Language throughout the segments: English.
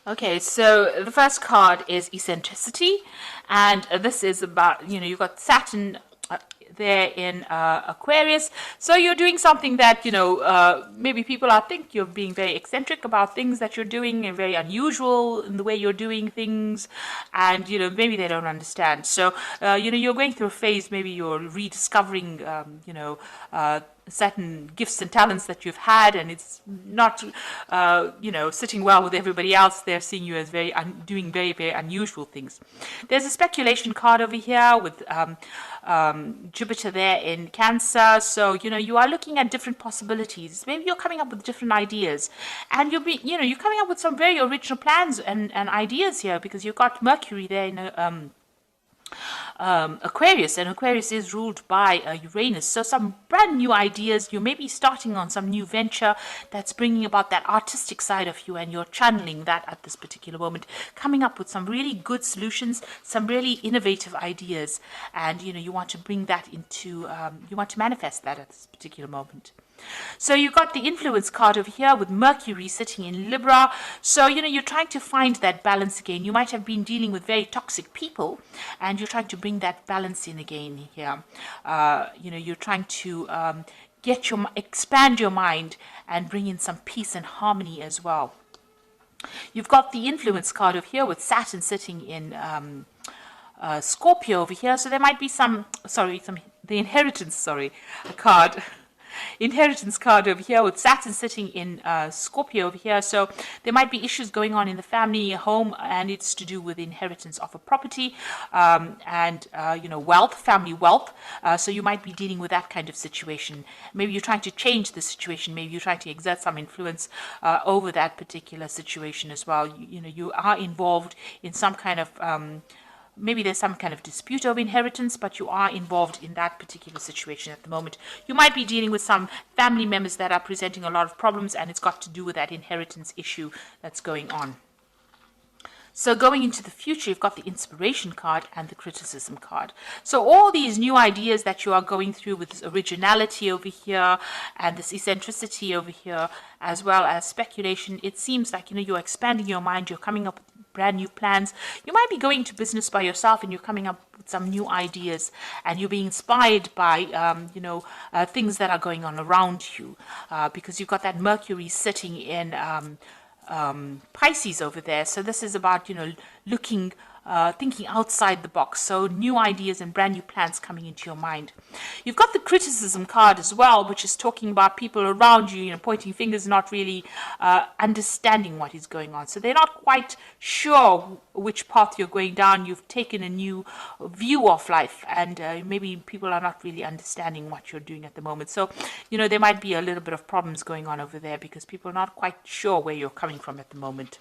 Okay, so the first card is eccentricity, and this is about, you've got Saturn there in Aquarius. So you're doing something that, maybe people are think you're being very eccentric about things that you're doing and very unusual in the way you're doing things, and, maybe they don't understand. So, you're going through a phase, maybe you're rediscovering, certain gifts and talents that you've had, and it's not, sitting well with everybody else. They're seeing you as doing very, very unusual things. There's a speculation card over here with Jupiter there in Cancer. So, you are looking at different possibilities. Maybe you're coming up with different ideas, and you're coming up with some very original plans and ideas here, because you've got Mercury there in Aquarius, and Aquarius is ruled by Uranus. So some brand new ideas. You may be starting on some new venture that's bringing about that artistic side of you, and you're channeling that at this particular moment, coming up with some really good solutions, some really innovative ideas, and you want to bring that into, you want to manifest that at this particular moment. So you've got the influence card over here with Mercury sitting in Libra. So, you're trying to find that balance again. You might have been dealing with very toxic people, and you're trying to bring that balance in again here. You're trying to expand your mind and bring in some peace and harmony as well. You've got the influence card over here with Saturn sitting in Scorpio over here. So there might be the inheritance, card. Inheritance card over here with Saturn sitting in Scorpio over here. So there might be issues going on in the family home, and it's to do with inheritance of a property, and wealth, family wealth. So you might be dealing with that kind of situation. Maybe you're trying to change the situation. Maybe you're trying to exert some influence over that particular situation as well. You are involved in some kind of maybe there's some kind of dispute over inheritance, but you are involved in that particular situation at the moment. You might be dealing with some family members that are presenting a lot of problems, and it's got to do with that inheritance issue that's going on. So going into the future, you've got the inspiration card and the criticism card. So all these new ideas that you are going through with this originality over here and this eccentricity over here, as well as speculation, it seems like, you're expanding your mind, you're coming up with brand new plans. You might be going to business by yourself, and you're coming up with some new ideas, and you're being inspired by, things that are going on around you, because you've got that Mercury sitting in Pisces over there. So this is about, looking, thinking outside the box. So new ideas and brand new plans coming into your mind. You've got the criticism card as well, which is talking about people around you, pointing fingers, not really understanding what is going on. So they're not quite sure which path you're going down. You've taken a new view of life, and maybe people are not really understanding what you're doing at the moment. So, there might be a little bit of problems going on over there, because people are not quite sure where you're coming from at the moment.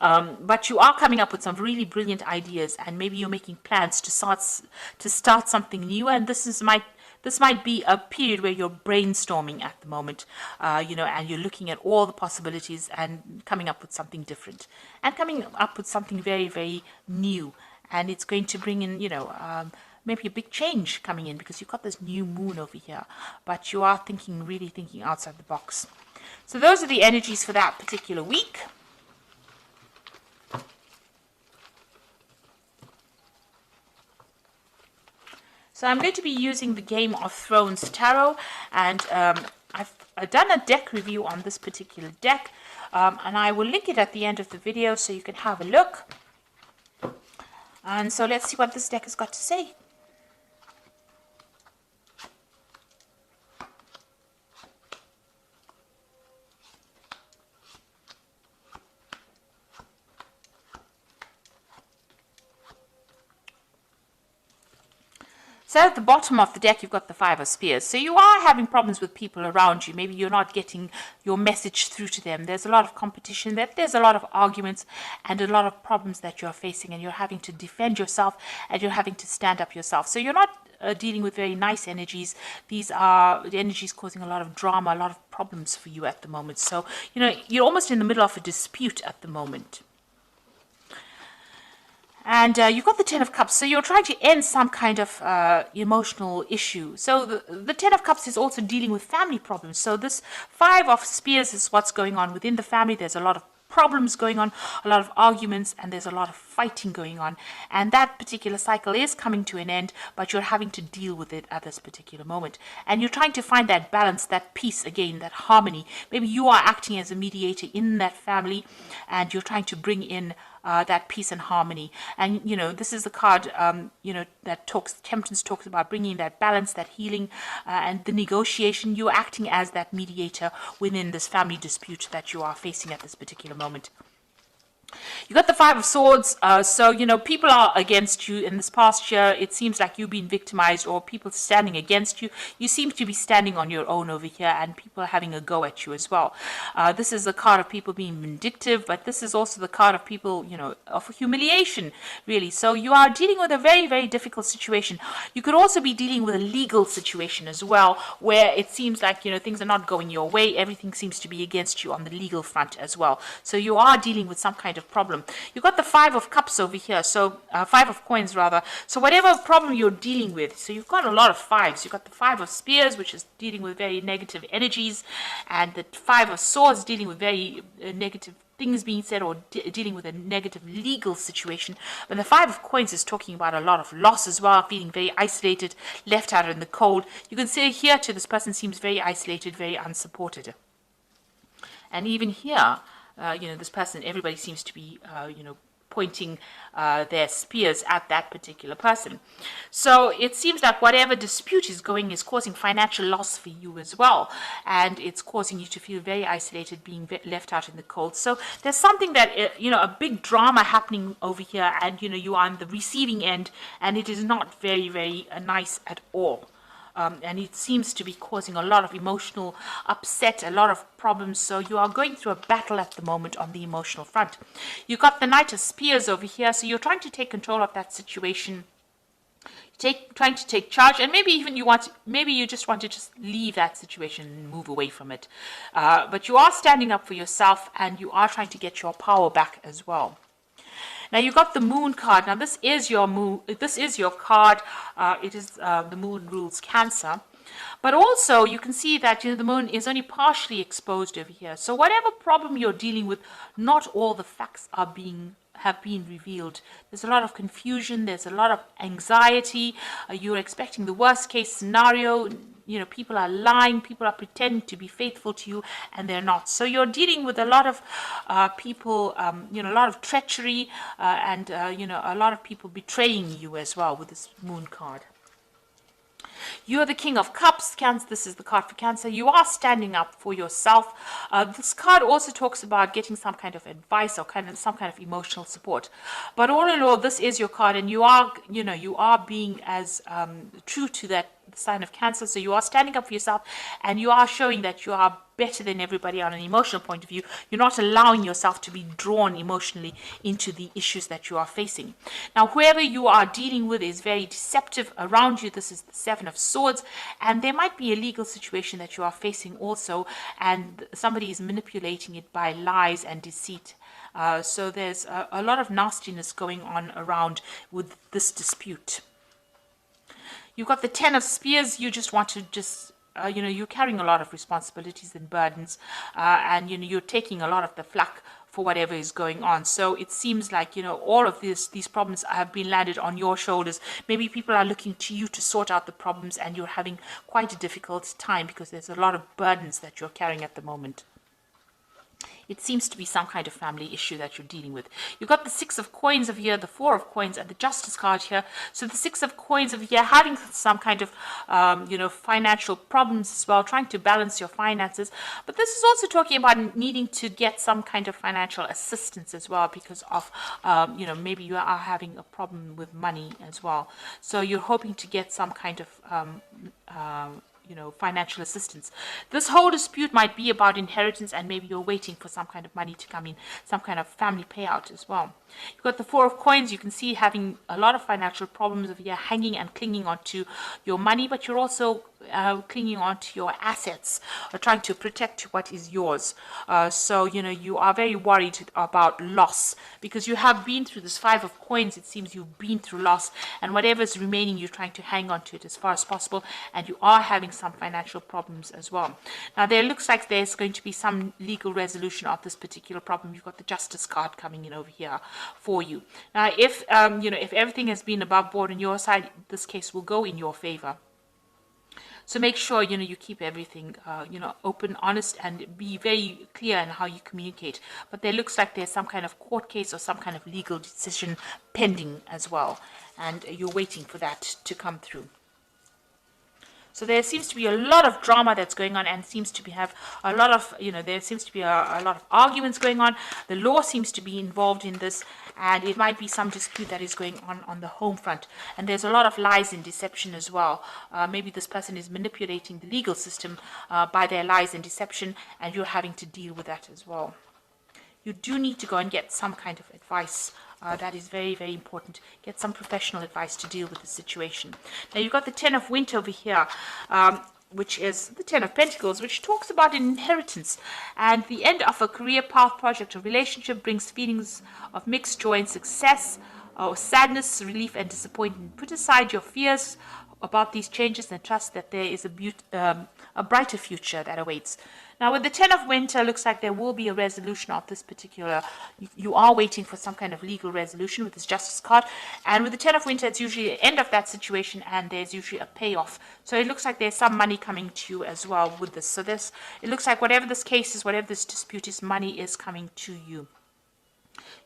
But you are coming up with some really brilliant ideas, and maybe you're making plans to start something new. And this might be a period where you're brainstorming at the moment, and you're looking at all the possibilities and coming up with something different, and coming up with something very, very new. And it's going to bring in, maybe a big change coming in, because you've got this new moon over here, but you are really thinking outside the box. So those are the energies for that particular week. So I'm going to be using the Game of Thrones Tarot, and I've done a deck review on this particular deck, and I will link it at the end of the video so you can have a look. And so let's see what this deck has got to say. So at the bottom of the deck, you've got the Five of Spears. So you are having problems with people around you. Maybe you're not getting your message through to them. There's a lot of competition. There's a lot of arguments and a lot of problems that you're facing, and you're having to defend yourself, and you're having to stand up yourself. So you're not dealing with very nice energies. These are the energies causing a lot of drama, a lot of problems for you at the moment. So, you're almost in the middle of a dispute at the moment. And you've got the Ten of Cups, so you're trying to end some kind of emotional issue. So the Ten of Cups is also dealing with family problems. So this Five of Spears is what's going on within the family. There's a lot of problems going on, a lot of arguments, and there's a lot of fighting going on. And that particular cycle is coming to an end, but you're having to deal with it at this particular moment. And you're trying to find that balance, that peace again, that harmony. Maybe you are acting as a mediator in that family, and you're trying to bring in that peace and harmony. And this is the card that Temperance talks about bringing that balance, that healing, and the negotiation. You're acting as that mediator within this family dispute that you are facing at this particular moment. You got the Five of Swords, so people are against you in this past year. It seems like you've been victimized, or people standing against you. You seem to be standing on your own over here, and people are having a go at you as well. This is the card of people being vindictive, but this is also the card of people, of humiliation, really. So you are dealing with a very, very difficult situation. You could also be dealing with a legal situation as well, where it seems like, things are not going your way. Everything seems to be against you on the legal front as well. So you are dealing with some kind of problem. You've got the Five of Cups over here, so Five of Coins rather. So whatever problem you're dealing with, so you've got a lot of fives. You've got the Five of Spears, which is dealing with very negative energies, and the Five of Swords dealing with very negative things being said, or dealing with a negative legal situation. But the Five of Coins is talking about a lot of loss as well, feeling very isolated, left out in the cold. You can see here too, this person seems very isolated, very unsupported. And even here, this person, everybody seems to be, pointing their spears at that particular person. So it seems like whatever dispute is causing financial loss for you as well. And it's causing you to feel very isolated, being left out in the cold. So there's something that, a big drama happening over here, and, you are on the receiving end, and it is not very, very nice at all. And it seems to be causing a lot of emotional upset, a lot of problems. So you are going through a battle at the moment on the emotional front. You've got the Knight of Spears over here. So you're trying to take control of that situation. Trying to take charge, and maybe even you just want to just leave that situation and move away from it. But you are standing up for yourself, and you are trying to get your power back as well. Now you got the Moon card. Now this is your moon. This is your card. It is the Moon rules Cancer, but also you can see that the Moon is only partially exposed over here. So whatever problem you're dealing with, not all the facts have been revealed. There's a lot of confusion. There's a lot of anxiety. You're expecting the worst case scenario. People are lying, people are pretending to be faithful to you, and they're not. So you're dealing with a lot of people, a lot of treachery, and, a lot of people betraying you as well with this Moon card. You're the King of Cups, Cancer. This is the card for Cancer. You are standing up for yourself. This card also talks about getting some kind of advice or some kind of emotional support. But all in all, this is your card, and you are being as true to that sign of Cancer. So you are standing up for yourself, and you are showing that you are better than everybody on an emotional point of view. You're not allowing yourself to be drawn emotionally into the issues that you are facing. Now, whoever you are dealing with is very deceptive around you. This is the Seven of Swords, and there might be a legal situation that you are facing also, and somebody is manipulating it by lies and deceit. So there's a lot of nastiness going on around with this dispute. You've got the Ten of Spears. You just want to you're carrying a lot of responsibilities and burdens, and you're taking a lot of the flack for whatever is going on. So it seems like all of these problems have been landed on your shoulders. Maybe people are looking to you to sort out the problems, and you're having quite a difficult time because there's a lot of burdens that you're carrying at the moment. It seems to be some kind of family issue that you're dealing with. You've got the Six of Coins over here, the Four of Coins, and the Justice card here. So the Six of Coins over here, having some kind of, financial problems as well, trying to balance your finances. But this is also talking about needing to get some kind of financial assistance as well because of, maybe you are having a problem with money as well. So you're hoping to get some kind of, financial assistance. This whole dispute might be about inheritance, and maybe you're waiting for some kind of money to come in, some kind of family payout as well. You've got the Four of Coins. You can see having a lot of financial problems over here, hanging and clinging onto your money, but you're also clinging on to your assets or trying to protect what is yours. So, you are very worried about loss because you have been through this Five of Coins. It seems you've been through loss, and whatever's remaining, you're trying to hang on to it as far as possible, and you are having some financial problems as well. Now, there looks like there's going to be some legal resolution of this particular problem. You've got the Justice card coming in over here for you. Now, if everything has been above board on your side, this case will go in your favor. So make sure, you keep everything, open, honest, and be very clear in how you communicate. But there looks like there's some kind of court case or some kind of legal decision pending as well. And you're waiting for that to come through. So there seems to be a lot of drama that's going on, and seems to have a lot of, there seems to be a lot of arguments going on. The law seems to be involved in this, and it might be some dispute that is going on the home front. And there's a lot of lies and deception as well. Maybe this person is manipulating the legal system by their lies and deception, and you're having to deal with that as well. You do need to go and get some kind of advice. That is very, very important. Get some professional advice to deal with the situation. Now, you've got the Ten of Winter over here, which is the Ten of Pentacles, which talks about an inheritance. And the end of a career path, project, or relationship brings feelings of mixed joy and success, or sadness, relief, and disappointment. Put aside your fears about these changes and trust that there is a brighter future that awaits. Now, with the Ten of Winter, looks like there will be a resolution of this particular. You are waiting for some kind of legal resolution with this Justice card. And with the Ten of Winter, it's usually the end of that situation, and there's usually a payoff. So it looks like there's some money coming to you as well with this. So it looks like whatever this case is, whatever this dispute is, money is coming to you.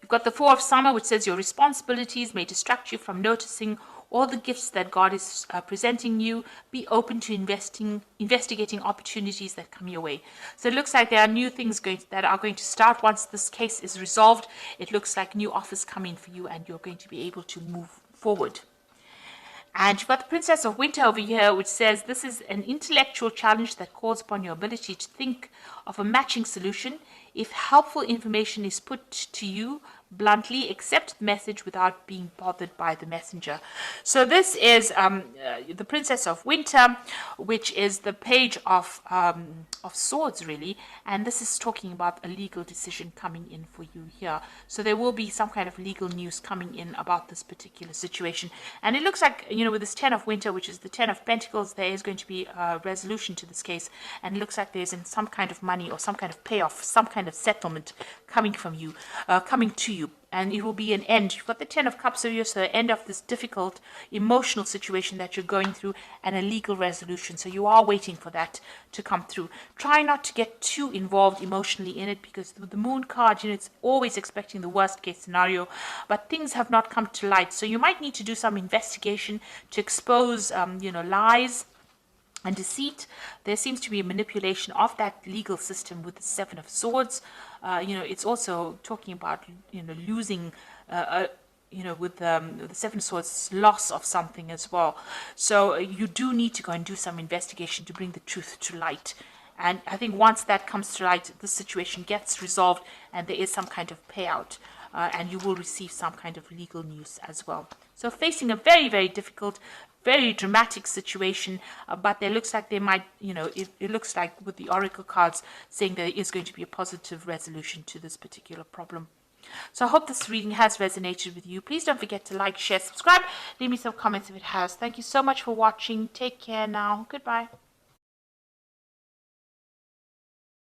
You've got the Four of Summer, which says your responsibilities may distract you from noticing all the gifts that God is presenting you. Be open to investigating opportunities that come your way. So it looks like there are new things that are going to start once this case is resolved. It looks like new offers come in for you, and you're going to be able to move forward. And you've got the Princess of Winter over here, which says this is an intellectual challenge that calls upon your ability to think of a matching solution. If helpful information is put to you bluntly, accept the message without being bothered by the messenger. So this is the Princess of Winter, which is the Page of Swords, really, and this is talking about a legal decision coming in for you here. So there will be some kind of legal news coming in about this particular situation, and it looks like, with this Ten of Winter, which is the Ten of Pentacles, there is going to be a resolution to this case, and it looks like there's some kind of money or some kind of payoff, some kind of settlement coming from you, coming to you. And it will be an end. You've got the Ten of Cups over here, so the end of this difficult emotional situation that you're going through, and a legal resolution. So you are waiting for that to come through. Try not to get too involved emotionally in it, because with the Moon card, it's always expecting the worst case scenario, but things have not come to light. So you might need to do some investigation to expose, lies and deceit. There seems to be a manipulation of that legal system with the Seven of Swords. It's also talking about, losing, with the Seven of Swords, loss of something as well. So you do need to go and do some investigation to bring the truth to light. And I think once that comes to light, the situation gets resolved, and there is some kind of payout. And you will receive some kind of legal news as well. So facing a very, very difficult, very dramatic situation, but there looks like they might, it looks like with the Oracle cards saying there is going to be a positive resolution to this particular problem. So I hope this reading has resonated with you. Please don't forget to like, share, subscribe. Leave me some comments if it has. Thank you so much for watching. Take care now. Goodbye.